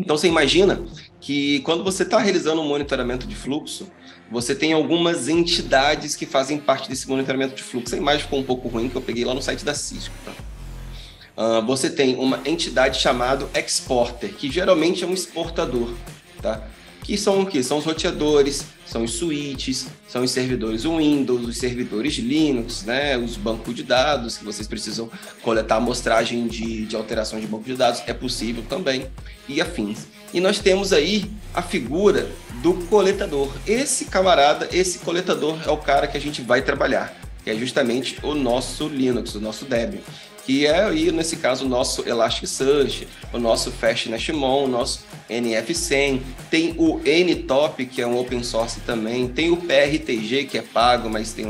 Então, você imagina que quando você está realizando um monitoramento de fluxo, você tem algumas entidades que fazem parte desse monitoramento de fluxo. A imagem ficou um pouco ruim, que eu peguei lá no site da Cisco. Tá? Você tem uma entidade chamada exporter, que geralmente é um exportador, tá? Que são o quê? São os roteadores, são os switches, são os servidores Windows, os servidores Linux, né? Os bancos de dados, que vocês precisam coletar amostragem de alteração de banco de dados, é possível também, e afins. E nós temos aí a figura do coletador. Esse camarada, esse coletador é o cara que a gente vai trabalhar, que é justamente o nosso Linux, o nosso Debian, que é aí, nesse caso, o nosso Elasticsearch, o nosso FastNashMon, o nosso NF100, tem o NTOP, que é um open source também, tem o PRTG, que é pago, mas tem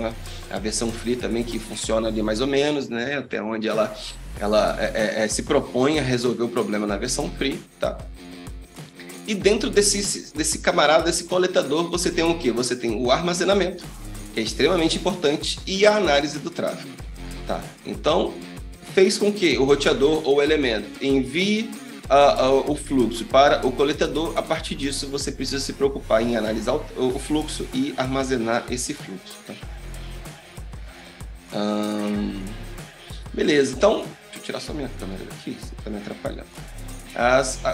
a versão free também, que funciona ali mais ou menos, né, até onde ela se propõe a resolver o problema na versão free, tá? E dentro desse camarada, desse coletador, você tem o quê? Você tem o armazenamento, que é extremamente importante, e a análise do tráfego, tá? Então, fez com que o roteador ou o elemento envie o fluxo para o coletador. A partir disso, você precisa se preocupar em analisar o fluxo e armazenar esse fluxo. Tá? Beleza, então, deixa eu tirar só minha câmera daqui, você está me atrapalhando.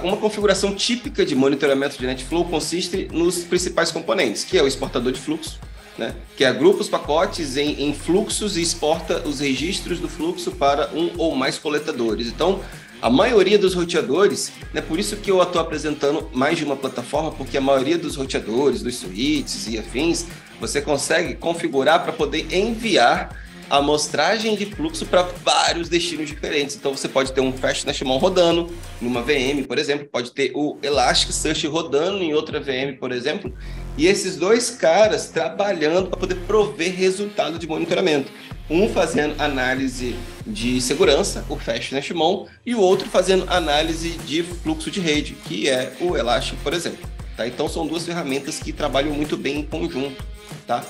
Uma configuração típica de monitoramento de NetFlow consiste nos principais componentes, que é o exportador de fluxo, né, que agrupa os pacotes em fluxos e exporta os registros do fluxo para um ou mais coletadores. Então, a maioria dos roteadores, né, por isso que eu estou apresentando mais de uma plataforma, porque a maioria dos roteadores, dos switches e afins, você consegue configurar para poder enviar a amostragem de fluxo para vários destinos diferentes. Então, você pode ter um FastNashMon rodando numa VM, por exemplo, pode ter o Elasticsearch rodando em outra VM, por exemplo, e esses dois caras trabalhando para poder prover resultado de monitoramento. Um fazendo análise de segurança, o FastNashMon, e o outro fazendo análise de fluxo de rede, que é o Elastic, por exemplo. Tá? Então, são duas ferramentas que trabalham muito bem em conjunto. Tá?